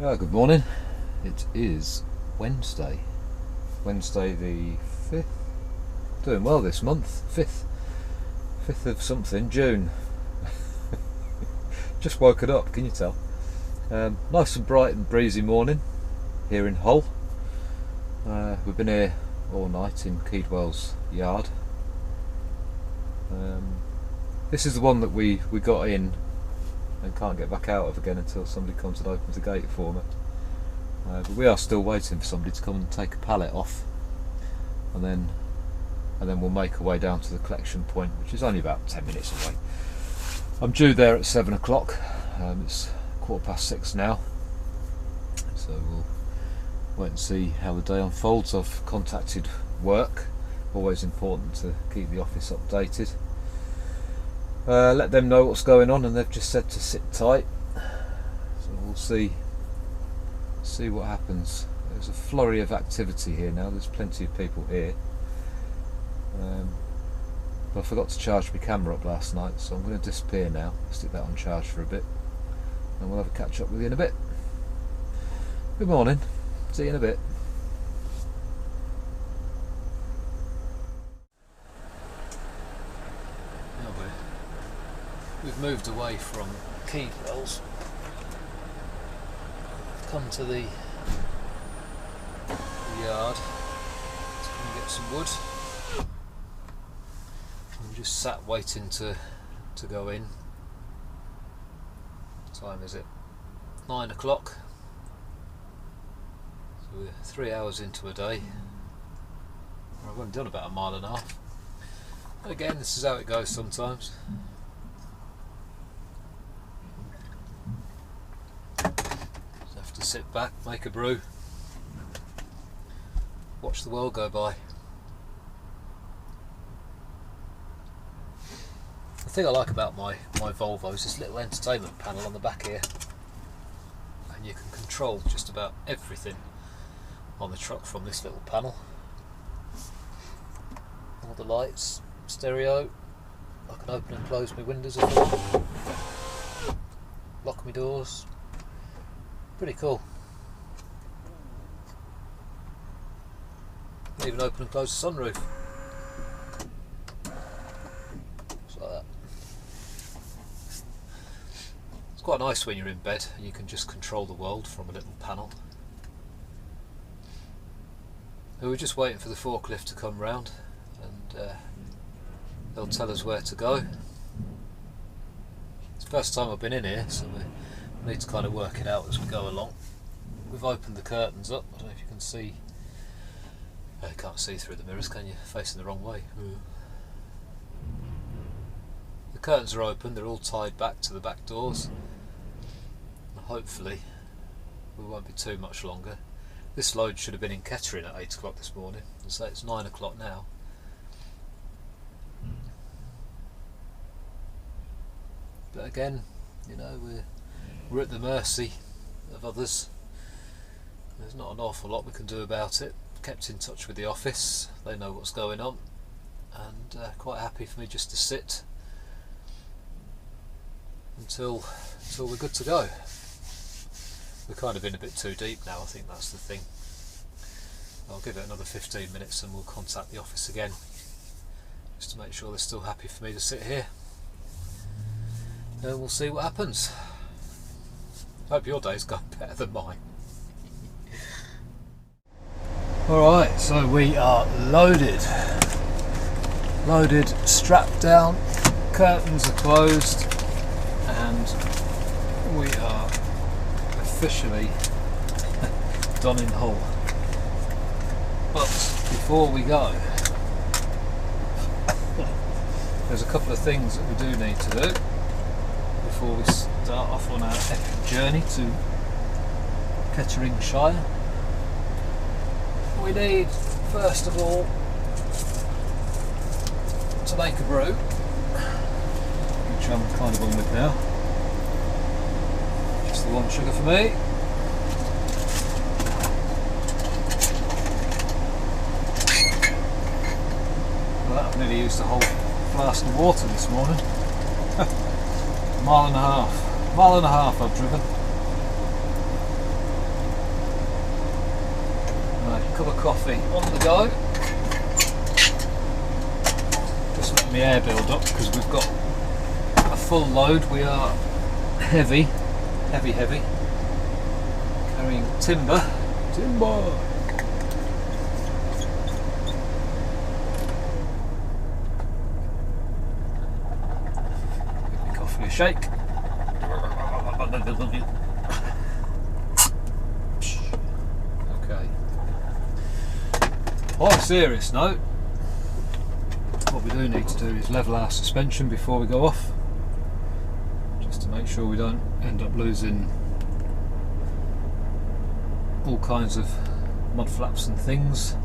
Good morning. It is Wednesday the 5th. Doing well this month. 5th of something, June. Just woken up, can you tell? Nice and bright and breezy morning here in Hull. We've been here all night in Keedwell's yard. This is the one that we got in and can't get back out of again until somebody comes and opens the gate for me. But we are still waiting for somebody to come and take a pallet off, and then we'll make our way down to the collection point, which is only about 10 minutes away. I'm due there at 7 o'clock. It's 6:15 now, so we'll wait and see how the day unfolds. I've contacted work, always important to keep the office updated. Let them know what's going on, and they've just said to sit tight, so we'll see what happens. There's a flurry of activity here now. There's plenty of people here. But I forgot to charge my camera up last night, so I'm going to disappear now. Stick that on charge for a bit, and we'll have a catch up with you in a bit. Good morning, see you in a bit. We've moved away from Keedwell's. Come to the yard to come and get some wood. I'm just sat waiting to go in. What time is it? 9 o'clock. So we're 3 hours into a day. I've only done about 1.5 miles. Again, this is how it goes sometimes. Sit back, make a brew, watch the world go by. The thing I like about my Volvo is this little entertainment panel on the back here, and you can control just about everything on the truck from this little panel. All the lights, stereo, I can open and close my windows if I want, lock my doors. Pretty cool. Even open and close the sunroof. Just like that. It's quite nice when you're in bed and you can just control the world from a little panel. So we're just waiting for the forklift to come round, and they'll tell us where to go. It's the first time I've been in here, so we need to kind of work it out as we go along. We've opened the curtains up. I don't know if you can see. You can't see through the mirrors, can you? Facing the wrong way. The curtains are open. They're all tied back to the back doors. Hopefully we won't be too much longer. This load should have been in Kettering at 8 o'clock this morning. So it's 9 o'clock now. But again, you know, we're at the mercy of others. There's not an awful lot we can do about it. Kept in touch with the office, they know what's going on, and quite happy for me just to sit until we're good to go. We're kind of in a bit too deep now, I think that's the thing. I'll give it another 15 minutes and we'll contact the office again, just to make sure they're still happy for me to sit here, and we'll see what happens. Hope your day's gone better than mine. Alright, so we are loaded, strapped down, curtains are closed, and we are officially done in Hull. But before we go, there's a couple of things that we do need to do before we start off on our epic journey to Ketteringshire. We need, first of all, to make a brew, which I'm kind of on with now. Just the 1 sugar for me. Well, I've nearly used a whole flask of water this morning. 1.5 miles. 1.5 miles I've driven. coffee on the go. Just let my air build up because we've got a full load. We are heavy. Carrying timber. Get my coffee a shake. Okay. On a serious note, what we do need to do is level our suspension before we go off, just to make sure we don't end up losing all kinds of mud flaps and things.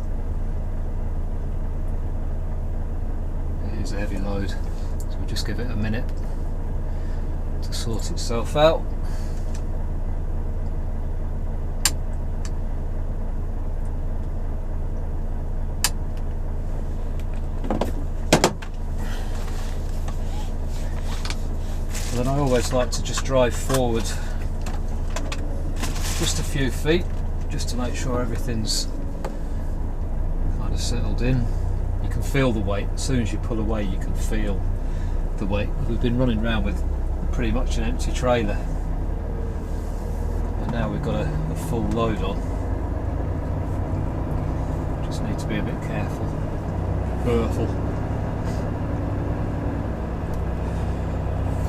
It is a heavy load, so we'll just give it a minute to sort itself out. Then I always like to just drive forward just a few feet, just to make sure everything's kind of settled in. You can feel the weight. As soon as you pull away, you can feel the weight. We've been running around with pretty much an empty trailer, and now we've got a full load on. Just need to be a bit careful.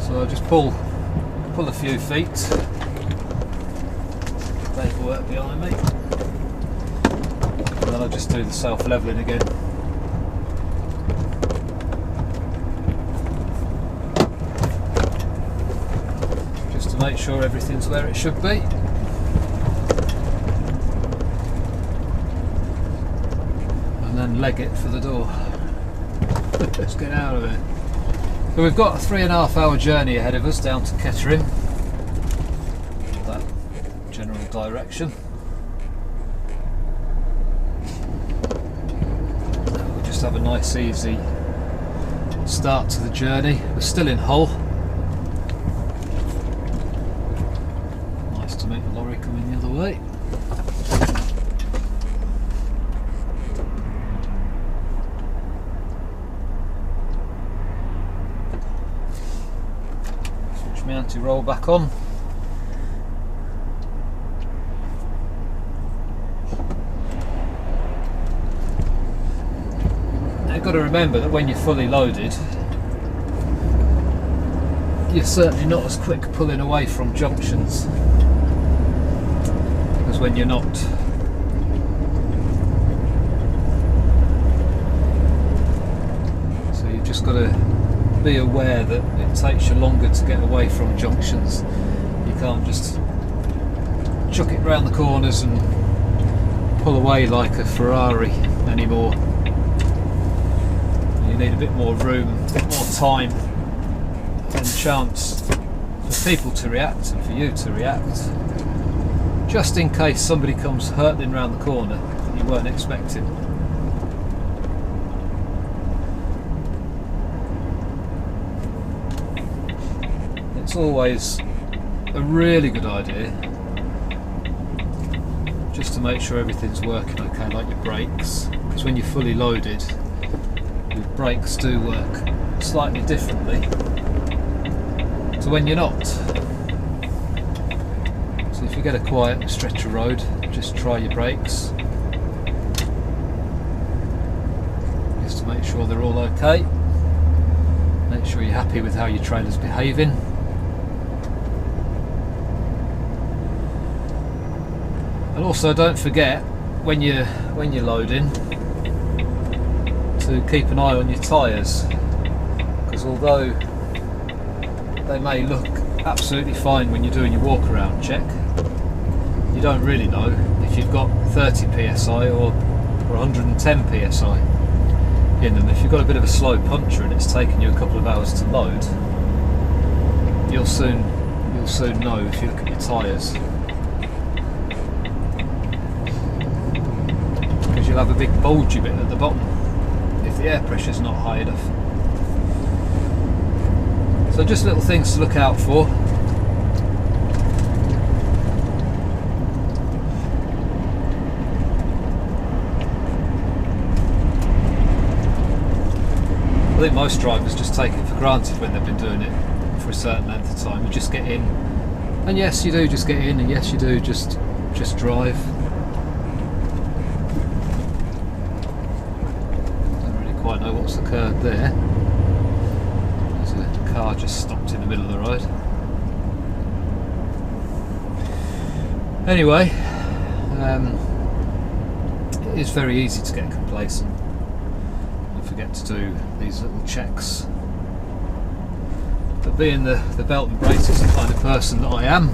So I'll just pull a few feet. Paperwork behind me, and then I'll just do the self-leveling again. Just to make sure everything's where it should be. And then leg it for the door. Let's get out of it. So we've got a 3.5 hour journey ahead of us down to Kettering, that general direction. We'll just have a nice easy start to the journey. We're still in Hull. Nice to meet the lorry coming the other way. Anti-roll back on. Now you've got to remember that when you're fully loaded, you're certainly not as quick pulling away from junctions as when you're not. So you've just got to be aware that it takes you longer to get away from junctions. You can't just chuck it round the corners and pull away like a Ferrari anymore. You need a bit more room, a bit more time and chance for people to react and for you to react, just in case somebody comes hurtling round the corner that you weren't expecting. It's always a really good idea just to make sure everything's working okay, like your brakes, because when you're fully loaded, your brakes do work slightly differently to when you're not. So if you get a quiet stretch of road, just try your brakes just to make sure they're all okay. Make sure you're happy with how your trailer's behaving. And also don't forget when you're loading to keep an eye on your tyres, because although they may look absolutely fine when you're doing your walk around check, you don't really know if you've got 30 psi or 110 psi in them. If you've got a bit of a slow puncher and it's taken you a couple of hours to load, you'll soon know if you look at your tyres. You'll have a big bulgy bit at the bottom if the air pressure's not high enough. So just little things to look out for. think most drivers just take it for granted when they've been doing it for a certain length of time. You just get in, and yes you do just get in, and yes you do just drive. Don't really quite know what's occurred there. There's a car just stopped in the middle of the road. Anyway, it is very easy to get complacent and forget to do these little checks. But being the belt and braces kind of person that I am,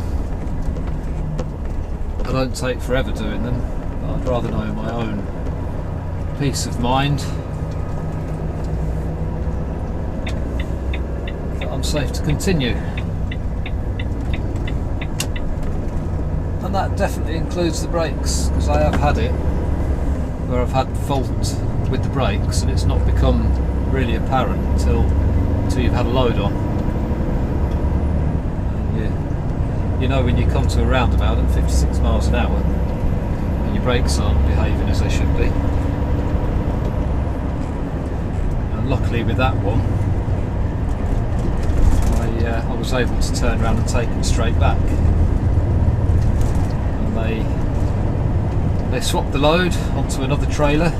I don't take forever doing them. But I'd rather know my own peace of mind that I'm safe to continue. And that definitely includes the brakes, because I have had it where I've had fault with the brakes and it's not become really apparent until you've had a load on. And you know when you come to a roundabout at 56 miles an hour and your brakes aren't behaving as they should be. And luckily with that one I was able to turn around and take it straight back. They swapped the load onto another trailer,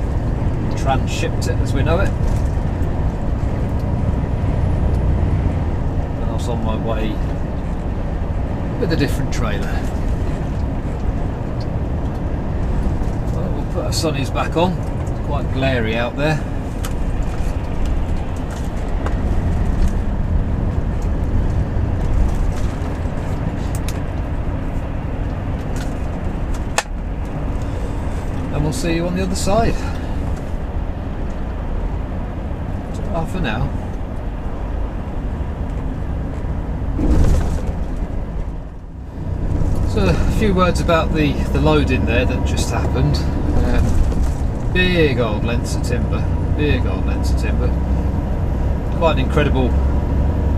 transshipped it as we know it, and I was on my way with a different trailer. Well, we'll put our sunnies back on. It's quite glary out there. And we'll see you on the other side. For now. So a few words about the load in there that just happened. Big old lengths of timber. Big old lengths of timber. Quite an incredible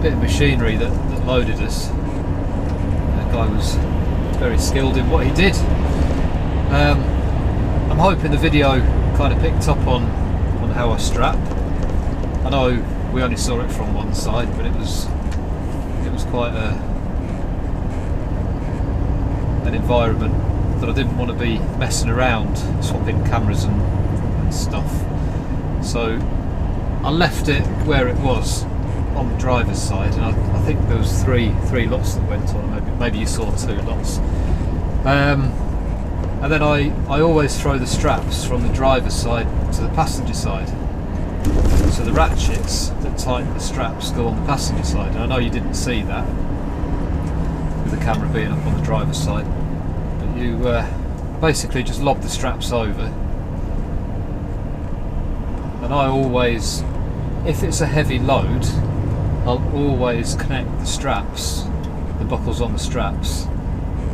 bit of machinery that loaded us. That guy was very skilled in what he did. I'm hoping the video kind of picked up on how I strap. I know we only saw it from one side, but it was quite an environment that I didn't want to be messing around, swapping cameras and stuff. So I left it where it was on the driver's side, and I think there was three lots that went on. Maybe you saw 2 lots. And then I always throw the straps from the driver's side to the passenger side. So the ratchets that tighten the straps go on the passenger side. And I know you didn't see that with the camera being up on the driver's side. But you basically just lob the straps over. And I always, if it's a heavy load, I'll always connect the straps, the buckles on the straps,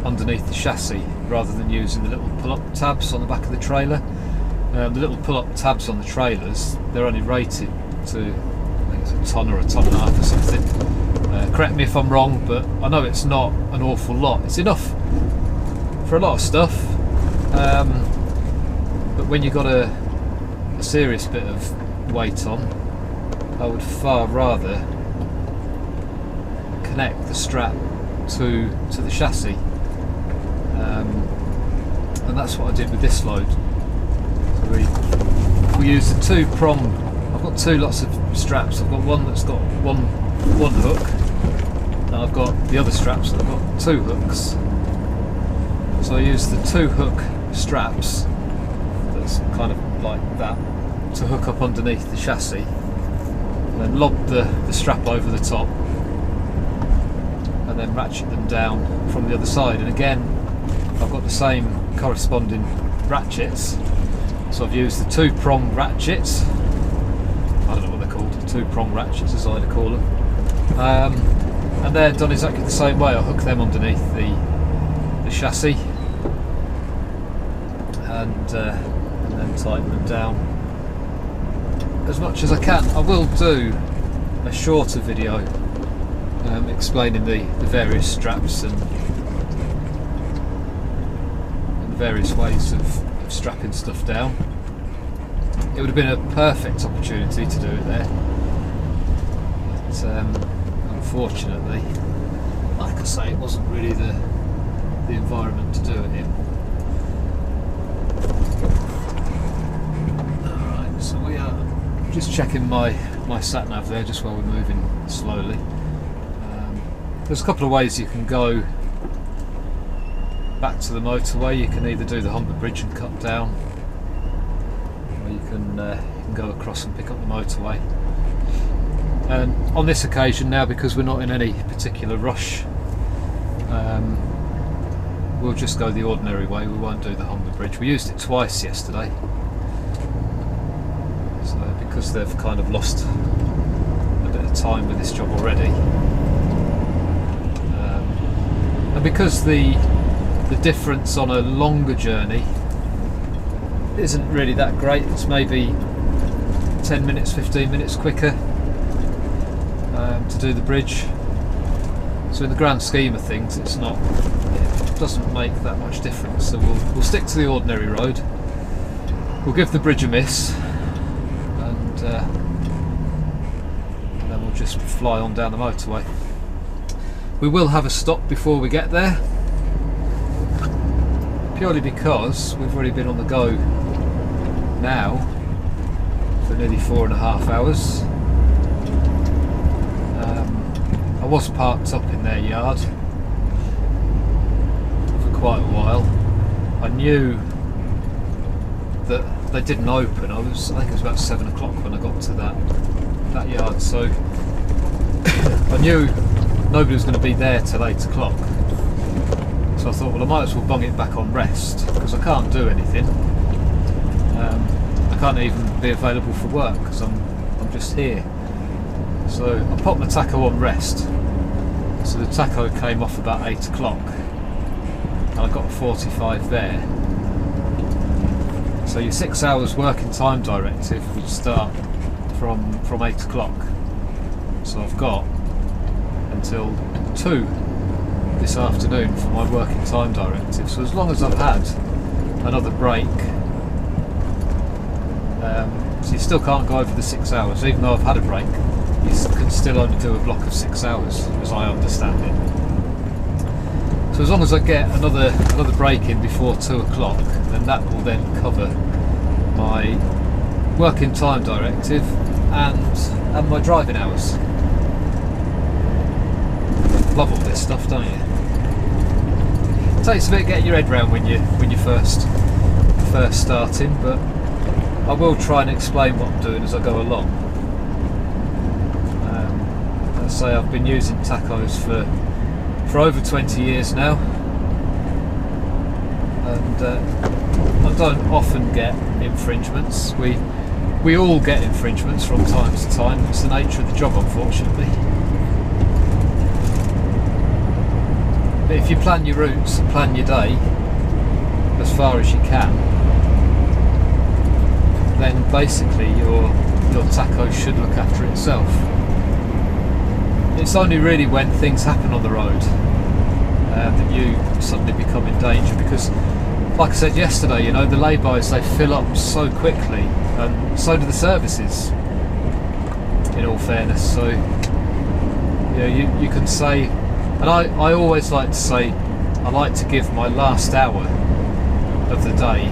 underneath the chassis, rather than using the little pull-up tabs on the back of the trailer. The little pull-up tabs on the trailers, they're only rated to, I think it's a tonne or a tonne and a half or something. Correct me if I'm wrong, but I know it's not an awful lot. It's enough for a lot of stuff, but when you've got a serious bit of weight on, I would far rather connect the strap to the chassis. And that's what I did with this load. So we used the 2-prong. I've got 2 lots of straps. I've got one that's got one hook, and I've got the other straps that have got 2 hooks. So I used the 2 hook straps, that's kind of like that, to hook up underneath the chassis, and then lob the strap over the top, and then ratchet them down from the other side. And again, I've got the same corresponding ratchets, so I've used the 2-prong ratchets. I don't know what they're called, 2-prong ratchets as I call them, and they're done exactly the same way. I hook them underneath the chassis and then tighten them down as much as I can. I will do a shorter video explaining the various straps and various ways of strapping stuff down. It would have been a perfect opportunity to do it there, unfortunately, like I say, it wasn't really the environment to do it in. Alright, so we are just checking my sat nav there just while we're moving slowly. There's a couple of ways you can go back to the motorway. You can either do the Humber Bridge and cut down, or you can go across and pick up the motorway. And on this occasion now, because we're not in any particular rush, we'll just go the ordinary way. We won't do the Humber Bridge. We used it twice yesterday, so because they've kind of lost a bit of time with this job already, and because the difference on a longer journey isn't really that great. It's maybe 10 minutes, 15 minutes quicker to do the bridge. So in the grand scheme of things, it doesn't make that much difference. So we'll stick to the ordinary road. We'll give the bridge a miss, and then we'll just fly on down the motorway. We will have a stop before we get there, purely because we've already been on the go now for nearly 4.5 hours. I was parked up in their yard for quite a while. I knew that they didn't open. I think it was about 7 o'clock when I got to that yard, so I knew nobody was going to be there till 8 o'clock. So I thought, well, I might as well bung it back on rest, because I can't do anything. I can't even be available for work because I'm just here. So I popped my tacho on rest. So the tacho came off about 8 o'clock, and I got a 45 there. So your 6 hours working time directive would start from 8 o'clock. So I've got until 2 this afternoon for my working time directive. So as long as I've had another break, so you still can't go over the 6 hours, even though I've had a break. You can still only do a block of 6 hours, as I understand it. So as long as I get another break in before 2 o'clock, then that will then cover my working time directive and my driving hours. Love all this stuff, don't you? It takes a bit to get your head round when you're first starting, but I will try and explain what I'm doing as I go along. As I say, I've been using tachos for over 20 years now, and I don't often get infringements. We all get infringements from time to time. It's the nature of the job, unfortunately. But if you plan your routes and plan your day as far as you can, then basically your tacho should look after itself. It's only really when things happen on the road that you suddenly become in danger, because like I said yesterday, you know, the lay-bys, they fill up so quickly, and so do the services, in all fairness. So you can say, and I always like to say, I like to give my last hour of the day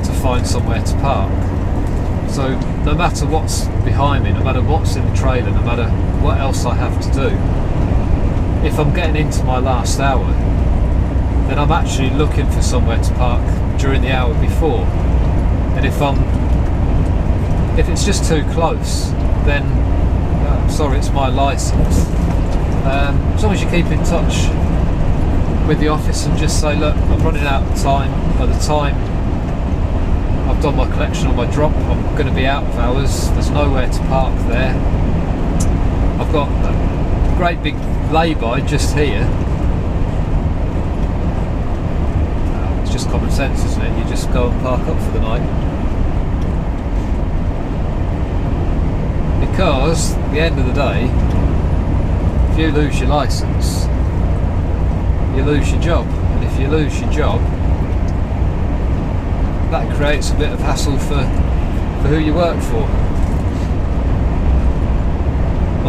to find somewhere to park. So no matter what's behind me, no matter what's in the trailer, no matter what else I have to do, if I'm getting into my last hour, then I'm actually looking for somewhere to park during the hour before. And if it's just too close, then sorry, it's my licence. As long as you keep in touch with the office and just say, look, I'm running out of time. By the time I've done my collection or my drop, I'm going to be out of hours. There's nowhere to park there. I've got a great big lay-by just here. It's just common sense, isn't it? You just go and park up for the night. Because at the end of the day, if you lose your licence, you lose your job. And if you lose your job, that creates a bit of hassle for who you work for.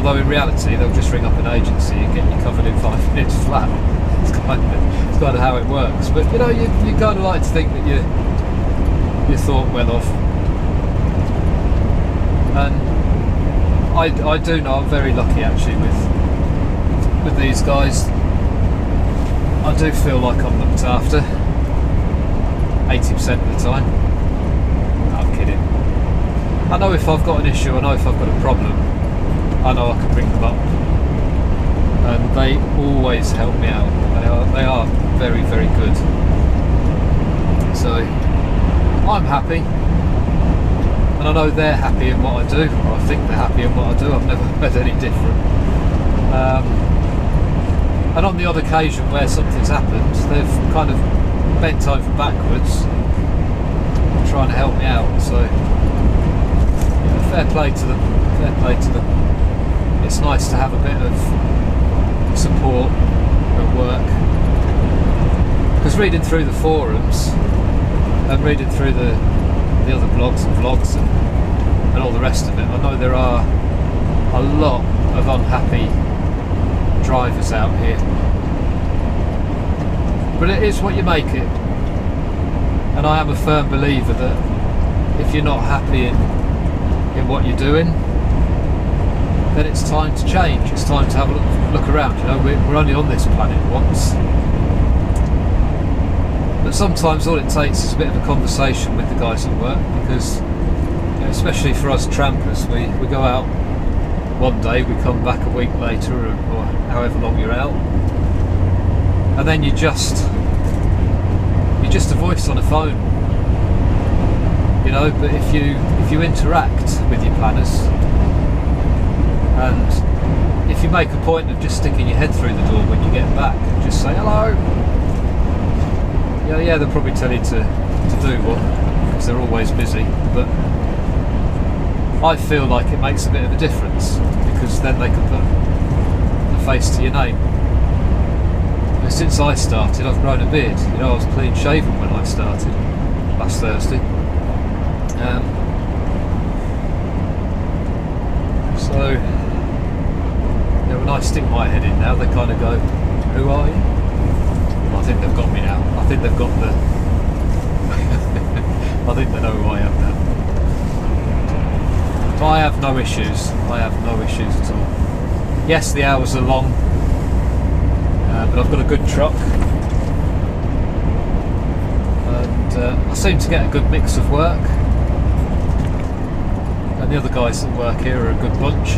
Although in reality they'll just ring up an agency and get you covered in 5 minutes flat. It's kind of how it works. But you know, you kind of like to think that you thought well of. And I do know I'm very lucky actually with these guys. I do feel like I'm looked after 80% of the time. No, I'm kidding. I know if I've got an issue, I know if I've got a problem, I know I can bring them up, and they always help me out. They are very, very good. So I'm happy, and I know they're happy in what I do, or I think they're happy in what I do. I've never heard any different. And on the odd occasion where something's happened, they've kind of bent over backwards trying to help me out. So yeah, fair play to them. Fair play to them. It's nice to have a bit of support at work, because reading through the forums and reading through the other blogs and vlogs and all the rest of it, I know there are a lot of unhappy drivers out here, but it is what you make it. And I am a firm believer that if you're not happy in what you're doing, then it's time to change. It's time to have a look around. You know, we're only on this planet once, but sometimes all it takes is a bit of a conversation with the guys at work, because you know, especially for us trampers, we go out one day, we come back a week later, or however long you're out, and then you're just a voice on a phone, you know. But if you interact with your planners, and if you make a point of just sticking your head through the door when you get back and just say hello, yeah, they'll probably tell you to do one, because they're always busy, but I feel like it makes a bit of a difference, because then they can put a face to your name. And since I started, I've grown a beard. You know, I was clean shaven when I started last Thursday. So yeah, when I stick my head in now, they kind of go, "Who are you?" I think they've got me now. I think they've got the. I think they know who I am now. But I have no issues. I have no issues at all. Yes, the hours are long, but I've got a good truck, and I seem to get a good mix of work. And the other guys that work here are a good bunch.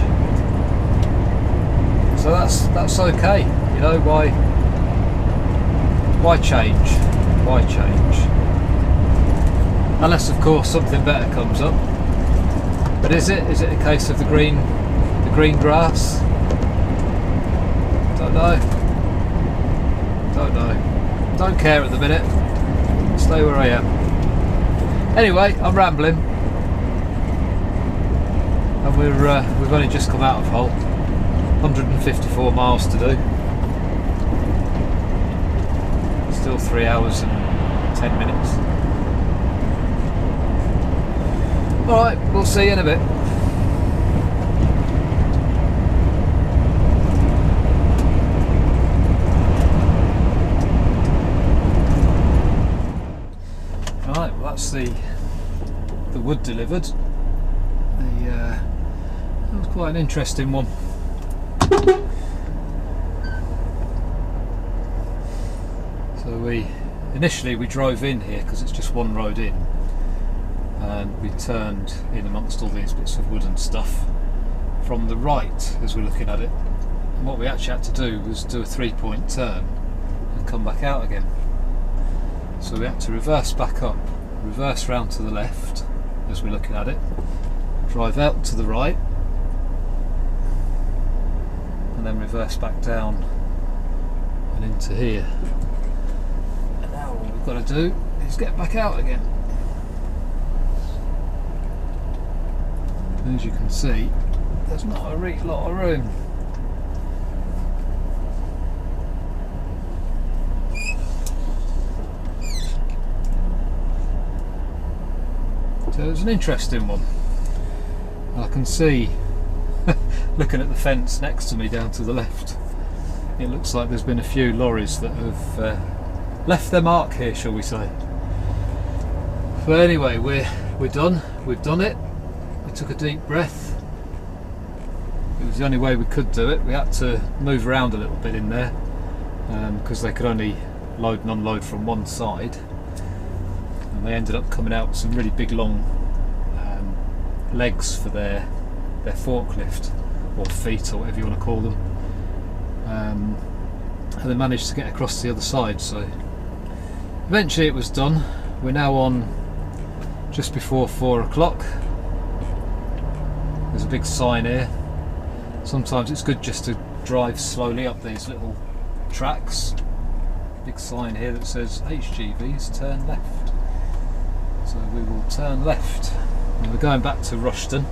So that's okay. You know, why change? Why change? Unless, of course, something better comes up. But is it a case of the green grass? Don't know. Don't care at the minute. Stay where I am. Anyway, I'm rambling, and we've only just come out of Hull. 154 miles to do. Still 3 hours and 10 minutes. Alright, we'll see you in a bit. Right, well, that's the wood delivered. That was quite an interesting one. So initially we drove in here because it's just one road in, and we turned in amongst all these bits of wood and stuff from the right as we're looking at it. And what we actually had to do was do a 3-point turn and come back out again. So we had to reverse back up, reverse round to the left as we're looking at it, drive out to the right, and then reverse back down and into here. And now all we've got to do is get back out again. And as you can see, there's not a lot of room. So it was an interesting one. I can see looking at the fence next to me down to the left, it looks like there's been a few lorries that have left their mark here, shall we say. But anyway, we're done. We've done it. We took a deep breath. It was the only way we could do it. We had to move around a little bit in there because they could only load and unload from one side, and they ended up coming out with some really big long legs for their forklift, or feet, or whatever you want to call them, and they managed to get across the other side. So eventually it was done. We're now on just before 4 o'clock. There's a big sign here. Sometimes it's good just to drive slowly up these little tracks. Big sign here that says HGVs turn left. So we will turn left. And we're going back to Rushden.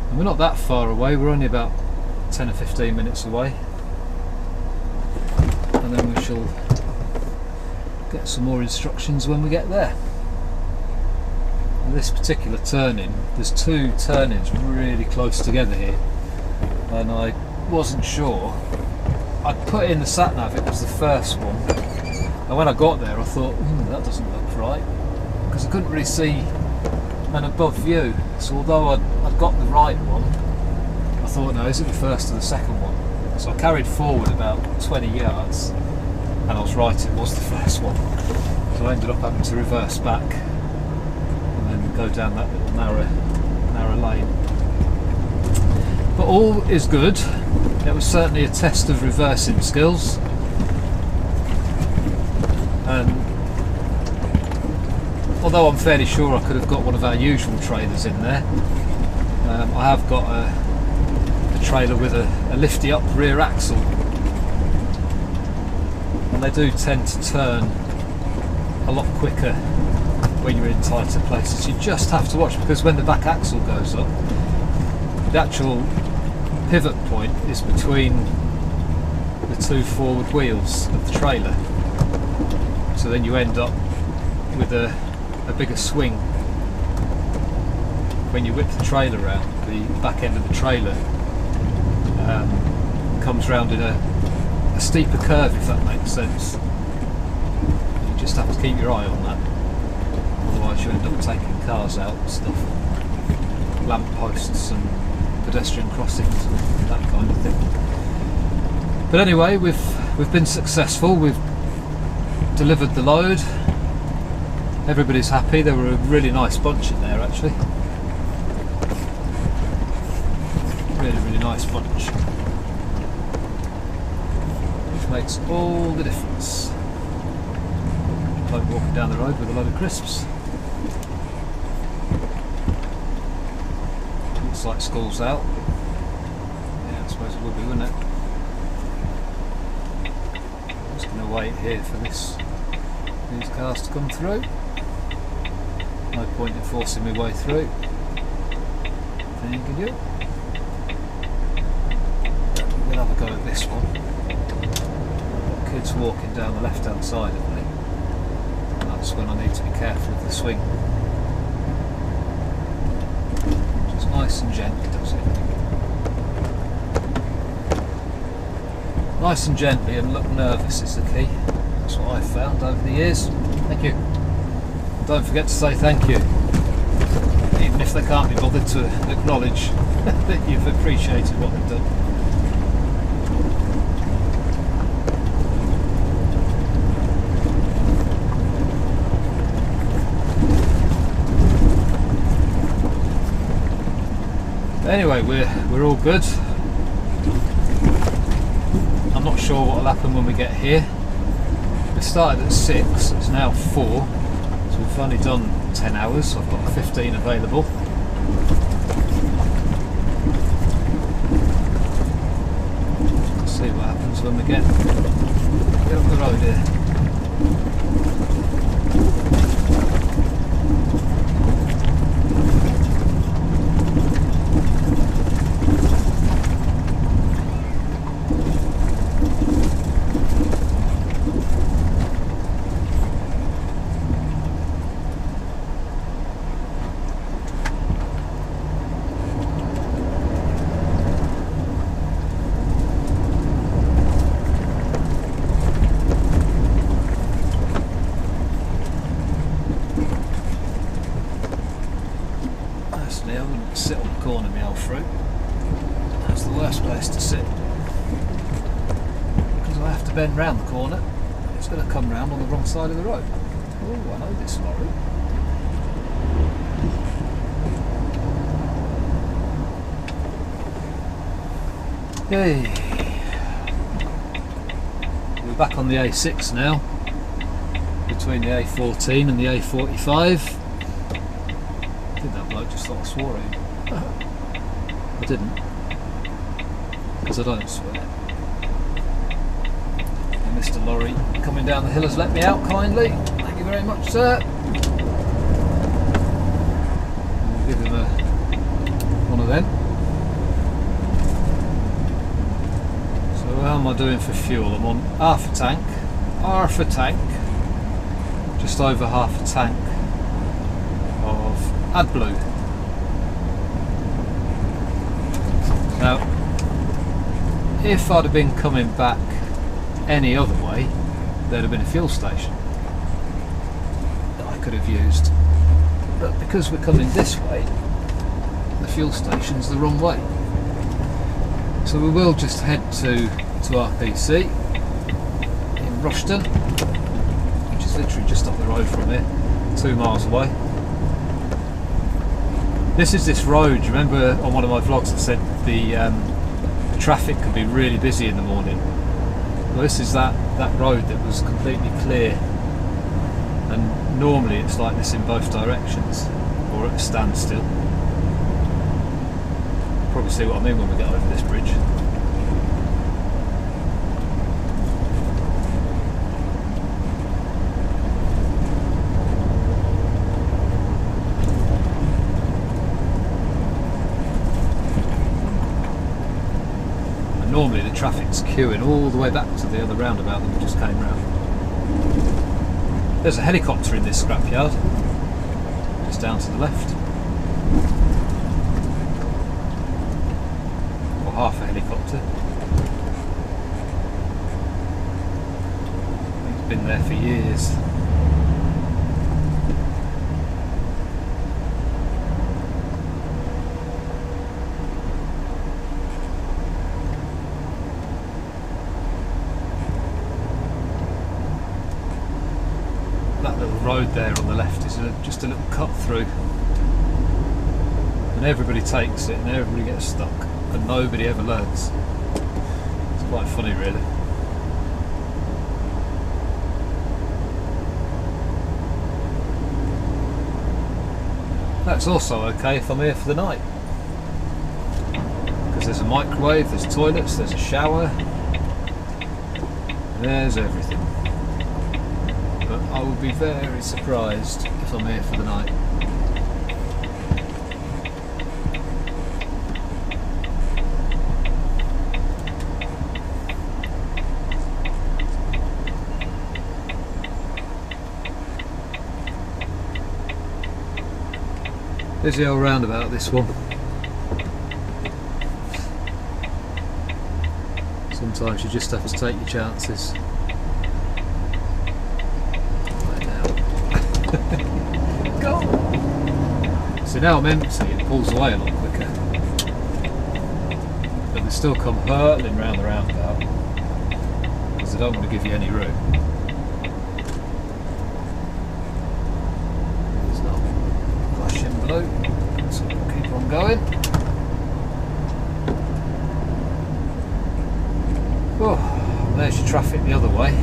And we're not that far away, we're only about 10 or 15 minutes away. And then we shall get some more instructions when we get there. And this particular turning, there's two turnings really close together here, and I wasn't sure. I put in the sat nav, it was the first one, and when I got there I thought, that doesn't look right, because I couldn't really see an above view. So although I'd got the right one, I thought, no, is it the first or the second one? So I carried forward about 20 yards and I was right, it was the first one. So I ended up having to reverse back and then go down that little narrow lane. But all is good. It was certainly a test of reversing skills, and although I'm fairly sure I could have got one of our usual trailers in there, I have got a trailer with a lifty up rear axle, and they do tend to turn a lot quicker when you're in tighter places. You just have to watch, because when the back axle goes up, the actual pivot point is between the two forward wheels of the trailer, so then you end up with a bigger swing when you whip the trailer round. The back end of the trailer comes round in a steeper curve, if that makes sense. You just have to keep your eye on that, otherwise you end up taking cars out and stuff, lamp posts and pedestrian crossings and that kind of thing. But anyway, we've been successful. We've delivered the load. Everybody's happy. They were a really nice bunch in there, actually. Really nice bunch, which makes all the difference. Like walking down the road with a load of crisps. Looks like school's out. Yeah, I suppose it would be, wouldn't it? I'm just going to wait here for these cars to come through. No point in forcing my way through. Thank you. We'll have a go at this one. Kids walking down the left hand side of me, and that's when I need to be careful of the swing. Just nice and gently does it. Nice and gently, and look nervous is the key. That's what I've found over the years. Thank you. Don't forget to say thank you, even if they can't be bothered to acknowledge that you've appreciated what they've done. Anyway, we're all good. I'm not sure what will happen when we get here. We started at 6, it's now 4, so we've only done 10 hours, so I've got 15 available. Let's see what happens when we get up the road here. sit on the corner, my old fruit. That's the worst place to sit, because I have to bend round the corner and it's going to come round on the wrong side of the road. Oh, I know this lorry. Hey, we're back on the A6 now, between the A14 and the A45. I think that bloke just thought I swore at him. I didn't, because I don't swear. And Mr. Lorry coming down the hill has let me out kindly. Thank you very much, sir. We'll give him one of them. So how am I doing for fuel? I'm on half a tank, just over half a tank of AdBlue. Now, if I'd have been coming back any other way, there'd have been a fuel station that I could have used. But because we're coming this way, the fuel station's the wrong way. So we will just head to RPC in Rushton, which is literally just up the road from here, 2 miles away. This is this road. You remember on one of my vlogs I said the traffic can be really busy in the morning? Well, this is that road that was completely clear, and normally it's like this in both directions, or at a standstill. Probably see what I mean when we get over this bridge. Normally the traffic's queuing all the way back to the other roundabout that we just came round. There's a helicopter in this scrapyard, just down to the left. Or half a helicopter. It's been there for years. Road there on the left is just a little cut through, and everybody takes it and everybody gets stuck and nobody ever learns. It's quite funny really. That's also okay if I'm here for the night, because there's a microwave, there's toilets, there's a shower, there's everything. But I will be very surprised if I'm here for the night. There's the old roundabout, this one. Sometimes you just have to take your chances. Go! So now I'm empty, it pulls away a lot quicker. But they still come hurtling round the roundabout, because they don't want to give you any room. There's no flashing blue, so we'll keep on going. Oh, there's your traffic the other way.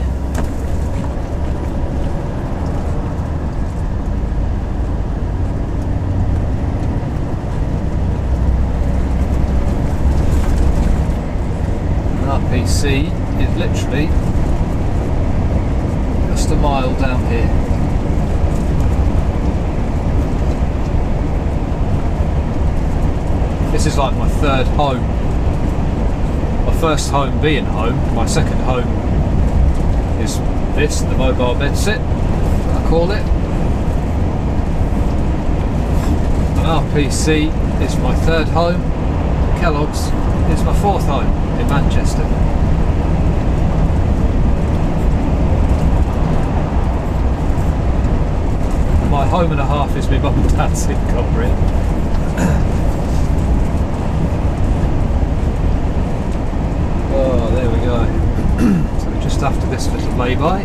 RPC is literally just a mile down here. This is like my third home. My first home being home, my second home is this, the mobile bed sit, I call it. And RPC is my third home, Kellogg's is my fourth home in Manchester. My home and a half is my mum and dad's in Cumbria. just after this little lay-by.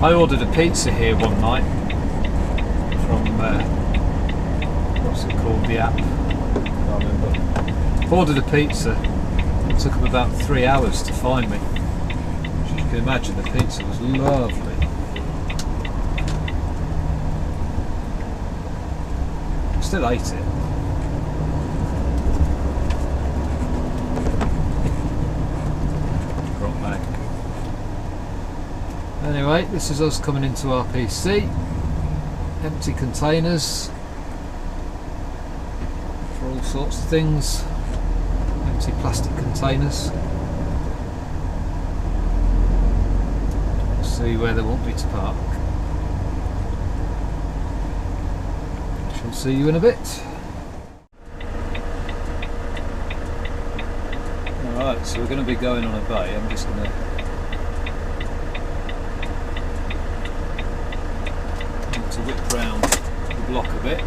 I ordered a pizza here one night from, what's it called, the app, I can't remember. Ordered a pizza, it took them about 3 hours to find me. As you can imagine, the pizza was lovely. Still ate it. Anyway, this is us coming into RPC. Empty containers for all sorts of things. Empty plastic containers. Let's see where they want me to park. I shall see you in a bit. Alright, so we're going to be going on a bay. I'm just going to whip round the block a bit.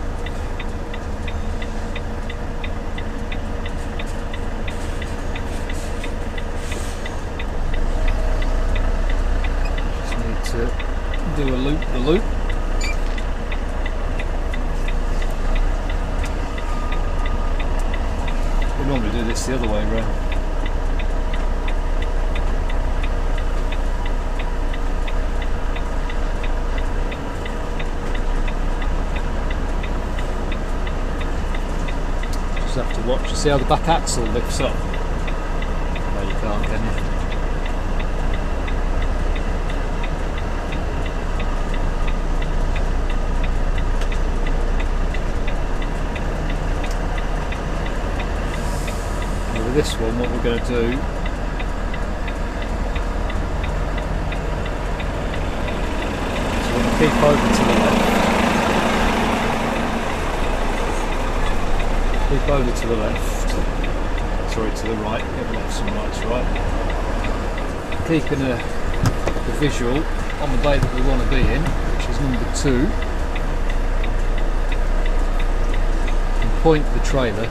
Just need to do a loop the loop. We normally do this the other way around. Have to watch. You see how the back axle lifts up? No, you can't, can you? Now with this one, what we're going to do is we're going to keep over to the left. Keep over to the left, sorry, to the right, get lefts and rights right. Keeping the visual on the bay that we want to be in, which is number 2. And point the trailer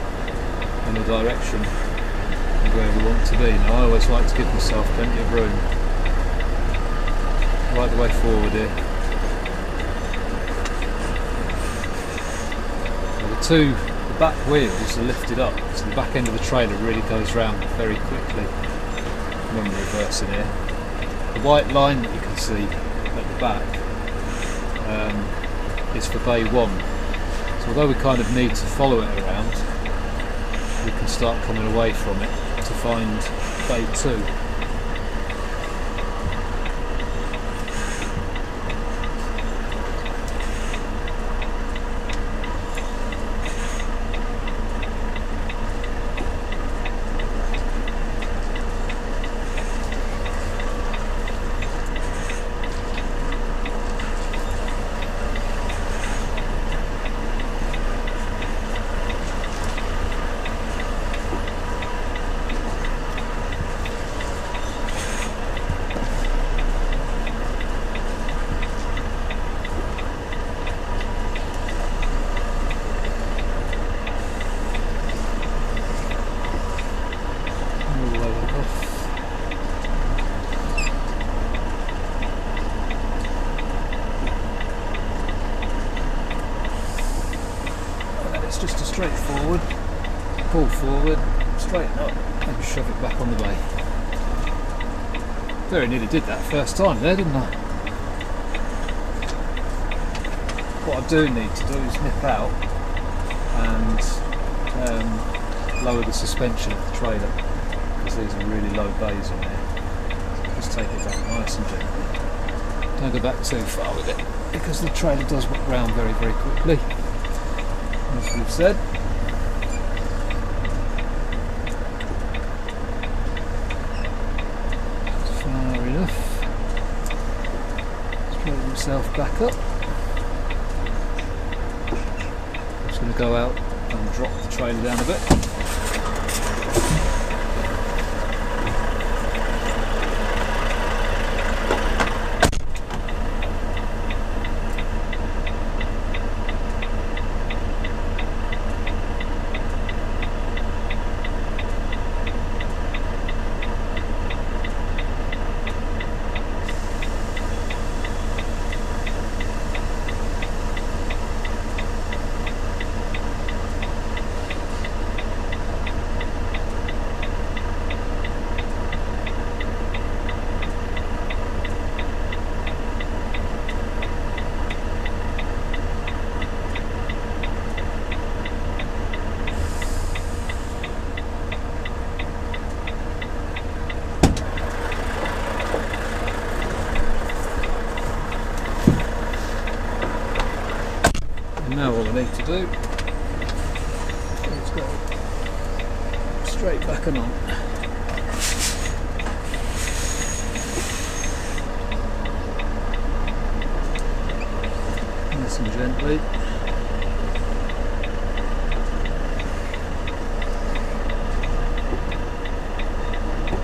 in the direction of where we want to be. Now I always like to give myself plenty of room. Right the way forward here. Now the back wheels are lifted up, so the back end of the trailer really goes round very quickly when we're reversing here. The white line that you can see at the back is for bay 1, so although we kind of need to follow it around, we can start coming away from it to find bay 2. Just a straight forward, pull forward, straighten up and shove it back on the bay. Very nearly did that first time there, didn't I? What I do need to do is nip out and lower the suspension of the trailer, because these are really low bays on here. So just take it back nice and gently. Don't go back too far with it, because the trailer does whip round very, very quickly. As we've said. Far enough. Straighten himself back up. I'm just going to go out and drop the trailer down a bit. Now all I need to do is go straight back and on. Nice and gently.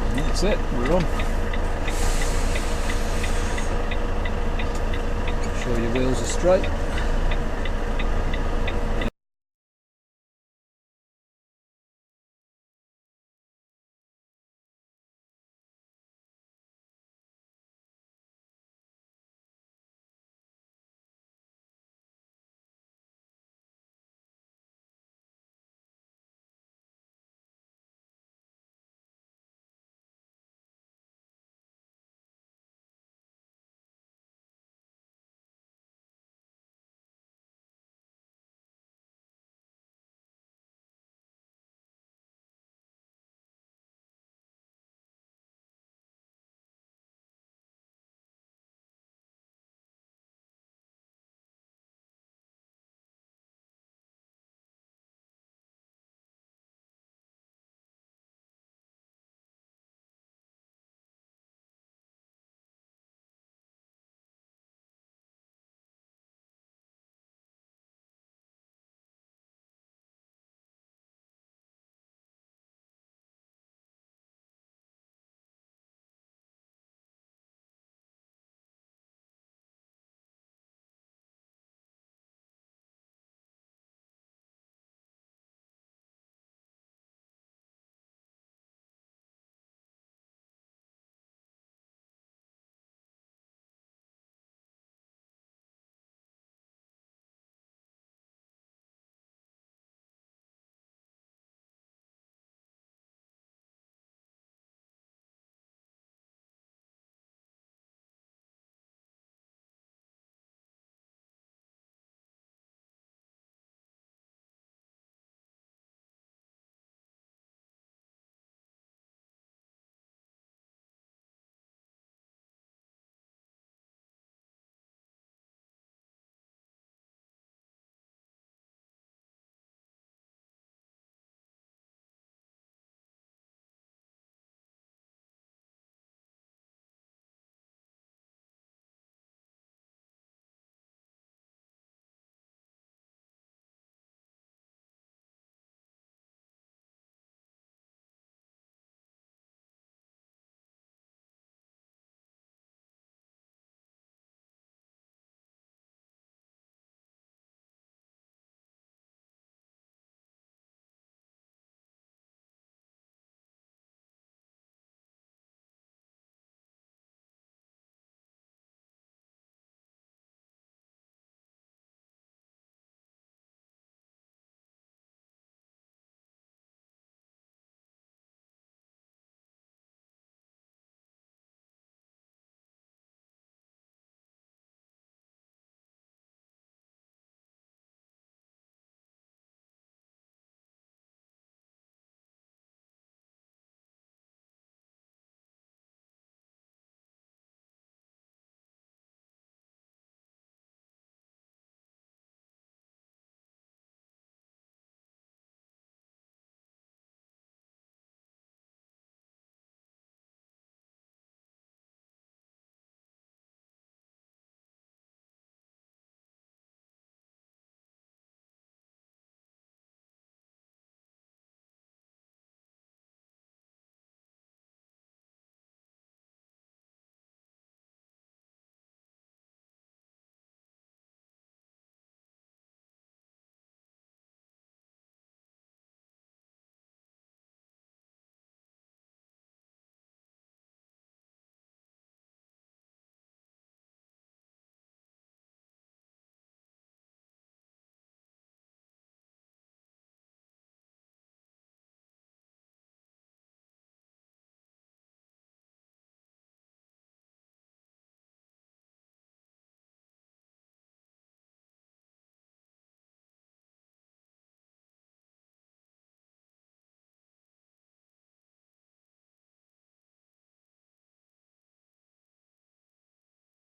And that's it, we're on. Make sure your wheels are straight.